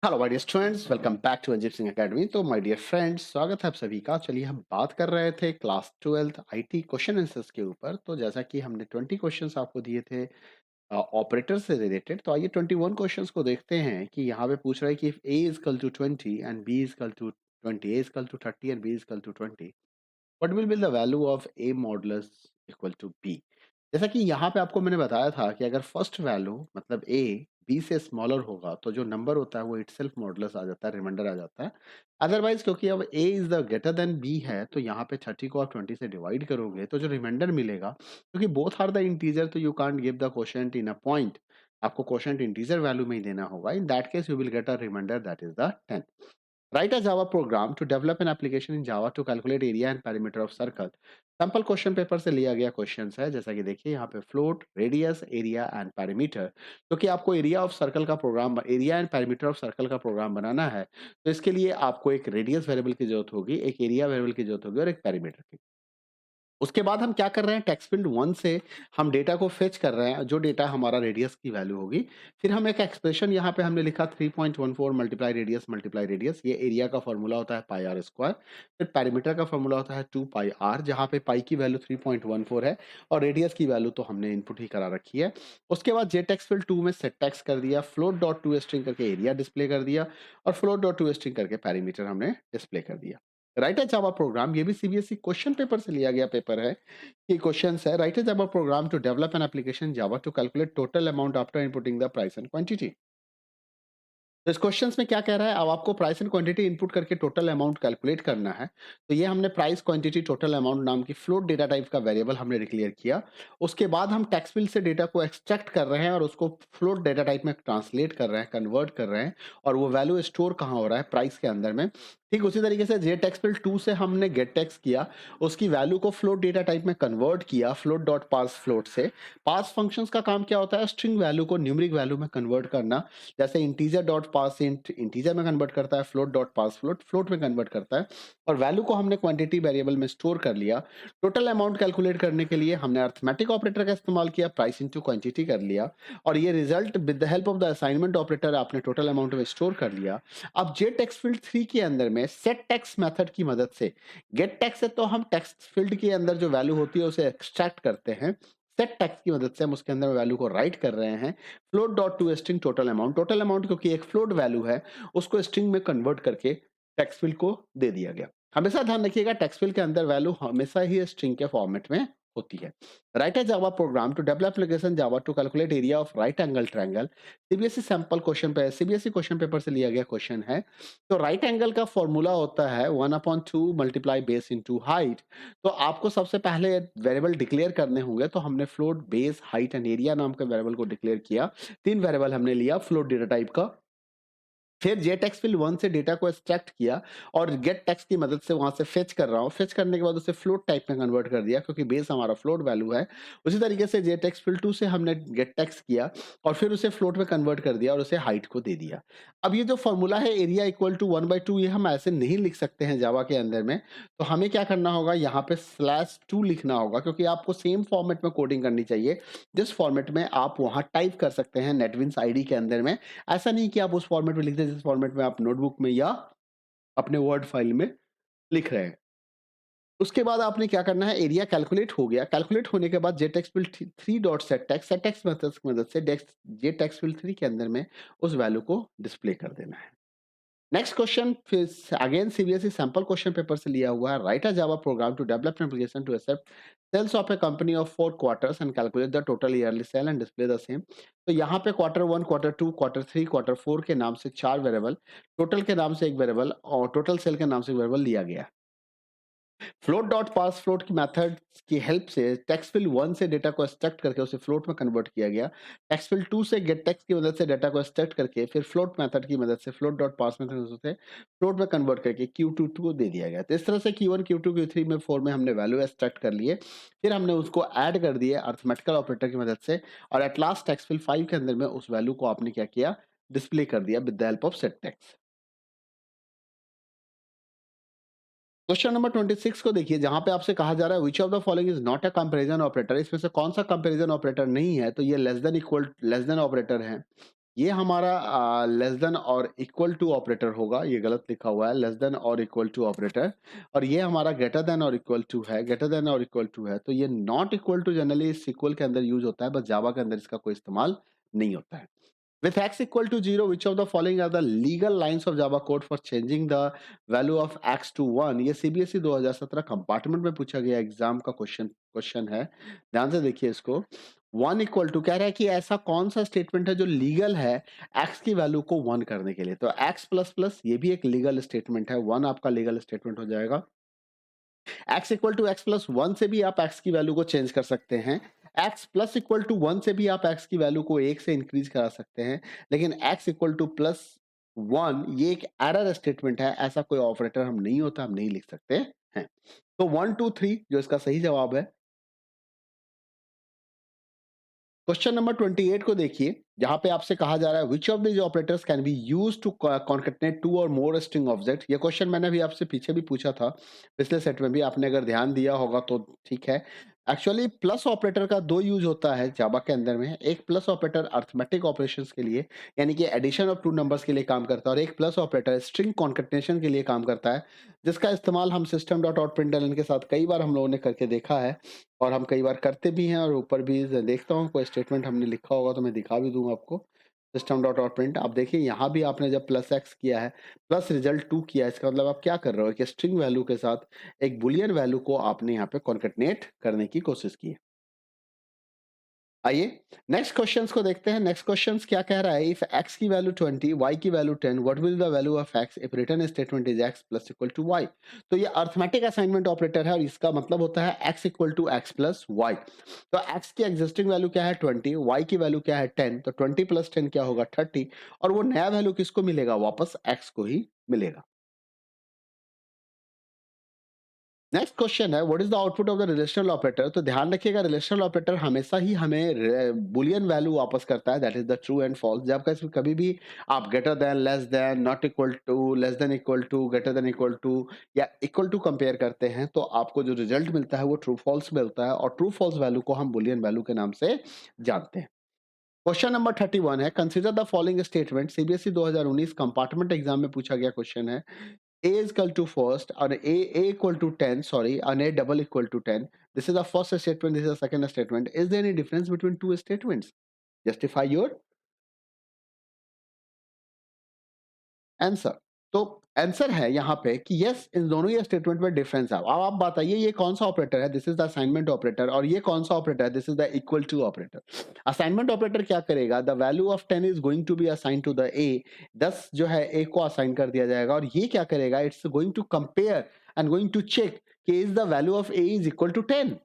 Hello my dear students, welcome back to Ajeeb Singh academy. तो my dear friends, स्वागत है आप सभी का। चलिए हम बात कर रहे थे class 12th IT question answers के ऊपर। तो जैसा कि हमने 20 क्वेश्चंस आपको दिए थे ऑपरेटर से रिलेटेड, तो आइए 21 क्वेश्चंस को देखते हैं कि यहाँ पे पूछ रहा है कि if a is equal to 20 and b is equal to 20, a is equal to 30 and b is equal to 20, what will be the value of a modulus equal to b। जैसा कि यहाँ पे आपको मैंने बताया था कि अगर फर्स्ट वैल्यू मतलब a b से स्मॉलर होगा तो जो नंबर होता है वो इटसेल्फ मॉडुलस आ जाता है, रिमाइंडर आ जाता है। अदरवाइज क्योंकि अब a is the greater than b है, तो यहाँ पे 30 को आप 20 से डिवाइड करोगे तो जो रिमाइंडर मिलेगा, क्योंकि बोथ आर द इंटीजर, तो you can't give the quotient in a point. आपको क्वोशिएंट इंटीजर वैल्यू में ही देना होगा। In that case you will get a remainder that is the 10। Write a Java program to develop an application in Java to calculate area and perimeter of circle। Sample question paper से लिया गया question है। जैसा कि देखिए यहाँ पे float, radius, area and perimeter, क्योंकि आपको एरिया ऑफ सर्कल का program, area and perimeter of circle का प्रोग्राम बनाना है, तो इसके लिए आपको एक रेडियस वेरिएबल की जरूरत होगी, एक एरिया वेरिएबल की जरूरत होगी और एक पेरीमीटर की। उसके बाद हम क्या कर रहे हैं, टेक्स्ट फील्ड 1 से हम डेटा को फेच कर रहे हैं, जो डेटा हमारा रेडियस की वैल्यू होगी। फिर हम एक एक्सप्रेशन यहाँ पे हमने लिखा 3.14 मल्टीप्लाई रेडियस, ये एरिया का फॉर्मूला होता है पाई आर स्क्वायर। फिर पेरीमीटर का फॉर्मूला होता है 2 पाई आर, जहाँ पे पाई की वैल्यू 3.14 है और रेडियस की वैल्यू तो हमने इनपुट ही करा रखी है। उसके बाद जे टेक्स्ट फील्ड 2 में सेट टेक्स्ट कर दिया, फ्लोट डॉट टू स्ट्रिंग करके एरिया डिस्प्ले कर दिया और फ्लोट डॉट टू स्ट्रिंग करके पेरीमीटर हमने डिस्प्ले कर दिया। राइट अ जावा प्रोग्राम, ये भी सीबीएसई क्वेश्चन पेपर से लिया गया पेपर है। ये क्वेश्चन है, write a Java program to develop an application Java to calculate total amount after inputting the price and quantity. तो इस क्वेश्चंस में क्या कह रहा है, अब आपको प्राइस एंड क्वांटिटी इनपुट करके टोटल अमाउंट कैलकुलेट करना है। तो ये हमने प्राइस क्वांटिटी टोटल अमाउंट नाम की फ्लोट डेटा टाइप का वेरिएबल हमने डिक्लेयर किया। उसके बाद हम टेक्स्ट फील्ड से डेटा को एक्सट्रैक्ट कर रहे हैं और उसको फ्लोट डेटा टाइप में ट्रांसलेट कर रहे हैं, कन्वर्ट कर रहे हैं, और वो वैल्यू स्टोर कहाँ हो रहा है, प्राइस के अंदर में। ठीक उसी तरीके से जे टेक्स्ट फील्ड 2 से हमने गेट टेक्स्ट किया, उसकी वैल्यू को फ्लोट डेटा टाइप में कन्वर्ट किया फ्लोट डॉट पास फ्लोट से। पास फंक्शंस का काम क्या होता है, स्ट्रिंग वैल्यू को न्यूमेरिक वैल्यू में कन्वर्ट करना। जैसे इंटीजर डॉट पास इंट इंटीजर में कन्वर्ट करता है, फ्लोट डॉट पास फ्लोट फ्लोट में कन्वर्ट करता है, और वैल्यू को हमने क्वांटिटी वेरिएबल में स्टोर कर लिया। टोटल अमाउंट कैलकुलेट करने के लिए हमने अरिथमेटिक ऑपरेटर का इस्तेमाल किया, प्राइस इनटू क्वांटिटी कर लिया, और ये result with the help of the assignment operator आपने टोटल अमाउंट में स्टोर कर लिया। अब जे टेक्स्ट फील्ड 3 के अंदर में सेट टेक्स्ट मेथड की मदद से, गेट टेक्स्ट है तो हम टेक्स्ट फील्ड के अंदर जो वैल्यू होती है उसे एक्सट्रैक्ट करते हैं, सेट टेक्स्ट की मदद से हम उसके अंदर वैल्यू को राइट कर रहे हैं। Float dot to string total amount क्योंकि एक फ्लोट वैल्यू है, उसको स्ट्रिंग में कन्वर्ट करके टेक्स्ट फील्ड को दे दिया गया। हमेशा ध्यान रखिएगा, टेक्स्ट फील्ड के अंदर वैल्यू हमेशा ही स्ट्रिंग के फॉर्मेट में होती है। Write a Java program to develop application Java to calculate area of right angle triangle. CBSE sample question पे, सीबीएसई क्वेश्चन पेपर से लिया गया क्वेश्चन है। तो राइट एंगल का फॉर्मूला होता है 1/2 मल्टीप्लाई बेस इनटू हाइट। तो आपको सबसे पहले वेरिएबल डिक्लेयर करने होंगे, तो हमने float, base, height and area नाम के वेरिएबल को डिक्लेयर किया। 3 वेरिएबल हमने लिया फ्लोट डेटा टाइप का। फिर जेटेक्स्ट फिल 1 से डेटा को एक्सट्रैक्ट किया और गेट टेक्स्ट की मदद से वहां से फेच कर रहा हूँ। फेच करने के बाद उसे फ्लोट टाइप में कन्वर्ट कर दिया, क्योंकि बेस हमारा फ्लोट वैल्यू है। उसी तरीके से जेटेक्स्ट फिल 2 से हमने गेट टेक्स्ट किया और फिर उसे फ्लोट में कन्वर्ट कर दिया और उसे हाइट को दे दिया। अब ये जो फॉर्मूला है एरिया इक्वल टू 1/2, ये हम ऐसे नहीं लिख सकते हैं जावा के अंदर में। तो हमें क्या करना होगा, यहाँ पे /2 लिखना होगा, क्योंकि आपको सेम फॉर्मेट में कोडिंग करनी चाहिए जिस फॉर्मेट में आप वहां टाइप कर सकते हैं नेटविंस आईडी के अंदर में। ऐसा नहीं कि आप उस फॉर्मेट में लिख दें जिस फॉर्मेट में आप नोटबुक में या अपने वर्ड फाइल में लिख रहे हैं। उसके बाद आपने क्या करना है, एरिया कैलकुलेट हो गया। कैलकुलेट होने के बाद jtextfield 3 dot set text method की मदद से जेटेक्स्ट फिल 3 के अंदर में उस वैल्यू को डिस्प्ले कर देना है। नेक्स्ट क्वेश्चन फिर again CBSE sample question paper से लिया हुआ है। Write a Java program to develop an application to accept sales of a company of 4 quarters and calculate the total yearly sale and display the same. तो यहाँ पे quarter 1, quarter 2, quarter 3, quarter 4 के नाम से 4 वेरिएबल, टोटल के नाम से एक वेरिएबल और टोटल सेल के नाम से एक वेरिएबल लिया गया। फ्लोट डॉट पास फ्लोट की मेथड की हेल्प से टेक्स्ट फिल 1 से डेटा को एक्सट्रैक्ट करके उसे फ्लोट में कन्वर्ट किया गया। टेक्स्ट फिल 2 से गेट टेक्स्ट की मदद से डेटा को एक्सट्रैक्ट करके फिर फ्लोट मेथड की मदद से फ्लोट डॉट पास मेथड से फ्लोट में कन्वर्ट करके Q2 को दे दिया गया। तो इस तरह से Q1, Q2, Q3 में 4 में हमने वैल्यू एक्सट्रैक्ट कर लिए, फिर हमने उसको ऐड कर दिए अरिथमेटिकल ऑपरेटर की मदद से, और एट लास्ट टेक्स्ट फिल 5 के अंदर में उस वैल्यू को आपने क्या किया, डिस्प्ले कर दिया with the help of set text. Question number 26 को देखिए, जहां पे आपसे कहा जा रहा है which of the following is not a comparison operator. इसमें से कौन सा कंपैरिजन ऑपरेटर नहीं है, तो ये लेस देन ऑपरेटर है, ये हमारा less than or equal to operator होगा, ये गलत लिखा हुआ है, less than or equal to operator. और ये हमारा greater than or equal to है, greater than or equal to है, तो ये not equal to generally SQL के अंदर यूज़ होता है, बस जावा के अंदर इसका कोई इस्तेमाल नहीं होता है। With x equal to 0, which of the following are the legal lines of Java code for changing the value of x to 1? ये सीबीएसई 2017 कंपार्टमेंट में पूछा गया एग्जाम का क्वेश्चन क्वेश्चन है। ध्यान से देखिए इसको। 1 इक्वल टू कह रहा है कि ऐसा कौन सा स्टेटमेंट है जो लीगल है x की वैल्यू को 1 करने के लिए। तो x प्लस प्लस ये भी एक लीगल स्टेटमेंट है, 1 आपका लीगल स्टेटमेंट हो जाएगा। x equal to x plus one से भी आप x की वैल्यू को चेंज कर सकते हैं। x plus equal to one से भी आप x की वैल्यू को एक से इंक्रीज करा सकते हैं। लेकिन x equal two plus one ये एक एरर स्टेटमेंट है, ऐसा कोई ऑपरेटर हम नहीं होता, हम नहीं लिख सकते हैं। तो 1 2 3 जो इसका सही जवाब है। क्वेश्चन नंबर 28 को देखिए, जहां पे आपसे कहा जा रहा है which of these operators can be use to concatenate two or more string object. ये क्वेश्चन मैंने अभी आपसे पीछे भी पूछा था, पिछले सेट में भी आपने अगर ध्यान दिया होगा तो ठीक है। एक्चुअली प्लस ऑपरेटर का दो यूज होता है जावा के अंदर में। एक प्लस ऑपरेटर अर्थमेटिक ऑपरेशंस के लिए, यानी कि एडिशन ऑफ टू नंबर्स के लिए काम करता है, और एक प्लस ऑपरेटर स्ट्रिंग कॉन्केटनेशन के लिए काम करता है, जिसका इस्तेमाल हम सिस्टम डॉट आउट प्रिंटलन के साथ कई बार हम लोगों ने करके देखा है, और हम कई बार करते भी हैं। और ऊपर भी देखता हूँ कोई स्टेटमेंट हमने लिखा होगा तो मैं दिखा भी दूंगा आपको। सिस्टम डॉट आउट प्रिंट, आप देखिए यहाँ भी आपने जब प्लस एक्स किया है, प्लस रिजल्ट 2 किया है, इसका मतलब आप क्या कर रहे हो कि स्ट्रिंग वैल्यू के साथ एक बुलियन वैल्यू को आपने यहाँ पे कॉन्केटनेट करने की कोशिश की है। आइए नेक्स्ट क्वेश्चंस को देखते हैं। नेक्स्ट क्वेश्चंस क्या कह रहा है, इफ x की वैल्यू 20, y की value 10, what will the value of x if return statement is x plus equal to y। तो ये अर्थमेटिक असाइनमेंट ऑपरेटर है, और इसका मतलब होता है x equal to x plus y। तो x की एग्जिस्टिंग वैल्यू क्या है 20, y की वैल्यू क्या है 10, तो 20 प्लस 10 क्या होगा 30, और वो नया वैल्यू किसको मिलेगा, वापस x को ही मिलेगा। नेक्स्ट क्वेश्चन है what is the output of the relational operator. तो ध्यान रखिएगा, रिलेशनल ऑपरेटर हमेशा ही हमें बुलियन वैल्यू वापस करता है, that is the true and false. जब कभी भी आप greater than, less than, not equal to, less than equal to, greater than equal to या इक्वल टू कंपेयर करते हैं, तो आपको जो रिजल्ट मिलता है वो ट्रू फॉल्स मिलता है, और ट्रू फॉल्स वैल्यू को हम बुलियन वैल्यू के नाम से जानते हैं। क्वेश्चन नंबर 31 है, consider the following statement. CBSE 2019 compartment exam में पूछा गया क्वेश्चन है। A is equal to first, and A equal to 10, sorry, and A double equal to 10. This is the first statement, this is the second statement. Is there any difference between two statements? Justify your answer. तो answer है यहाँ पे कि yes, इन दोनों ये statement में difference है। अब आप बताइए ये कौन सा ऑपरेटर है, this is the assignment operator, और ये कौन सा ऑपरेटर है, this is the equal to operator. Assignment operator क्या करेगा, the value of 10 is going to be assign to the a. 10 जो है ए को असाइन कर दिया जाएगा, और ये क्या करेगा, it's going to compare and going to check कि is the value of A is equal to 10,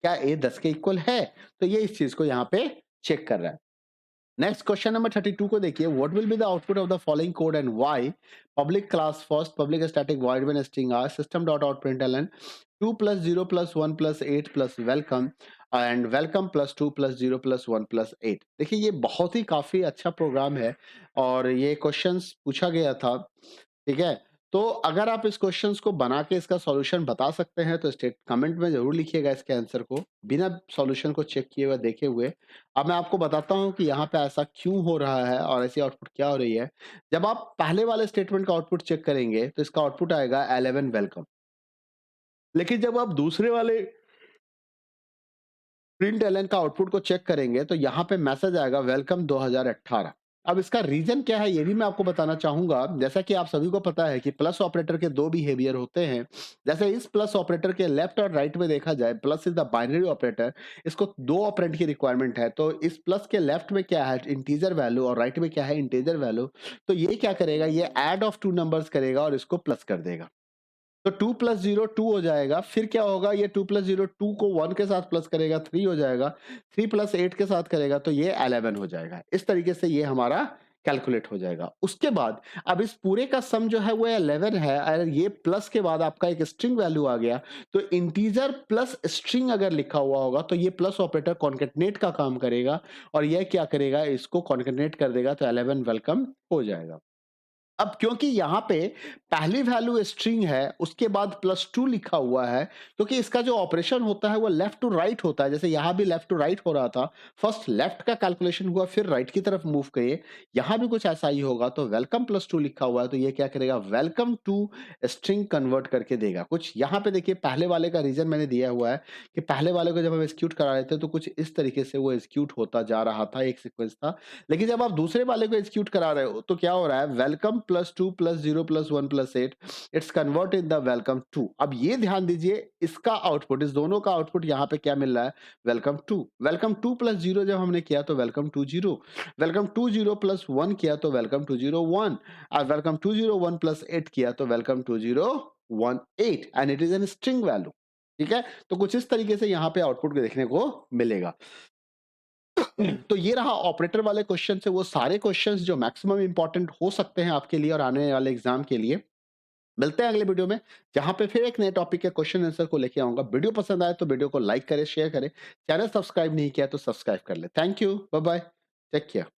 क्या ए 10 के इक्वल है। तो ये इस चीज को यहाँ पे चेक कर रहा है। नेक्स्ट क्वेश्चन नंबर 32 को देखिए, what will be the output of the following code and why. Public class first, public static void main string r, system dot out println 2 plus 0 plus 1 plus 8 plus welcome, and welcome plus 2 plus 0 plus 1 plus 8। देखिए ये बहुत ही काफी अच्छा programme है, और ये questions पूछा गया था, ठीक है। तो अगर आप इस क्वेश्चंस को बना के इसका सॉल्यूशन बता सकते हैं तो स्टेट कमेंट में जरूर लिखिएगा इसके आंसर को, बिना सॉल्यूशन को चेक किए हुए देखे हुए। अब मैं आपको बताता हूँ कि यहाँ पे ऐसा क्यों हो रहा है और ऐसी आउटपुट क्या हो रही है। जब आप पहले वाले स्टेटमेंट का आउटपुट चेक करेंगे तो इसका आउटपुट आएगा 11 वेलकम। लेकिन जब आप दूसरे वाले प्रिंट एलन का आउटपुट को चेक करेंगे तो यहाँ पे मैसेज आएगा वेलकम 2018। अब इसका रीजन क्या है ये भी मैं आपको बताना चाहूंगा। जैसा कि आप सभी को पता है कि प्लस ऑपरेटर के दो बिहेवियर होते हैं। जैसे इस प्लस ऑपरेटर के लेफ्ट और राइट में देखा जाए, plus is the binary operator, इसको दो ऑपरेंड की रिक्वायरमेंट है। तो इस प्लस के लेफ्ट में क्या है, इंटीजर वैल्यू, और राइट में क्या है, इंटीजर वैल्यू। तो ये क्या करेगा, ये एड ऑफ टू नंबर्स करेगा और इसको प्लस कर देगा। तो 2 प्लस 0 2 हो जाएगा। फिर क्या होगा, ये 2 प्लस 0 2 को 1 के साथ प्लस करेगा, 3 हो जाएगा। 3 प्लस 8 के साथ करेगा तो ये 11 हो जाएगा। इस तरीके से ये हमारा कैलकुलेट हो जाएगा। उसके बाद अब इस पूरे का सम जो है वो 11 है, और ये प्लस के बाद आपका एक स्ट्रिंग वैल्यू आ गया। तो इंटीजर प्लस स्ट्रिंग अगर लिखा हुआ होगा तो ये प्लस ऑपरेटर कॉन्केटनेट का काम करेगा, और ये क्या करेगा, इसको कॉन्केटनेट कर देगा, तो 11 वेलकम हो जाएगा। अब क्योंकि यहाँ पे पहली वैल्यू स्ट्रिंग है, उसके बाद +2 लिखा हुआ है, क्योंकि इसका जो ऑपरेशन होता है वो लेफ्ट टू राइट होता है, जैसे यहाँ भी लेफ्ट टू राइट हो रहा था। फर्स्ट लेफ्ट का कैलकुलेशन हुआ, फिर राइट की तरफ मूव किए, यहाँ भी कुछ ऐसा ही होगा। तो वेलकम +2 लिखा हुआ है, तो ये क्या करेगा, वेलकम टू स्ट्रिंग कन्वर्ट करके देगा कुछ। यहाँ पे देखिए पहले वाले का रीज़न मैंने दिया हुआ है कि पहले वाले को जब हम एग्जीक्यूट करा रहे थे, तो कुछ इस तरीके से वो एग्जीक्यूट होता जा रहा था, एक सीक्वेंस था। लेकिन जब आप दूसरे वाले को एग्जीक्यूट करा रहे हो, तो क्या हो रहा है, welcome +2 +0 +1 +8 it's convert in the welcome two. अब ये ध्यान दीजिए, इसका आउटपुट, इस दोनों का आउटपुट यहाँ पे क्या मिल रहा है, वेलकम टू प्लस 0 जब हमने किया तो welcome two 0, welcome two 0 plus 1 किया तो वेलकम टू 0 1, और वेलकम टू 0 1 प्लस 8 किया तो welcome two 0 1 8, and it is an string value. ठीक है, तो कुछ इस तरीके से यहाँ पे आउटपुट देखने को मिलेगा। तो ये रहा ऑपरेटर वाले क्वेश्चन से वो सारे क्वेश्चंस जो मैक्सिमम इंपॉर्टेंट हो सकते हैं आपके लिए और आने वाले एग्जाम के लिए। मिलते हैं अगले वीडियो में, जहां पे फिर एक नए टॉपिक के क्वेश्चन आंसर को लेके आऊंगा। वीडियो पसंद आए तो वीडियो को लाइक करें, शेयर करें, चैनल सब्सक्राइब नहीं किया तो सब्सक्राइब कर ले। Thank you, bye bye, take care.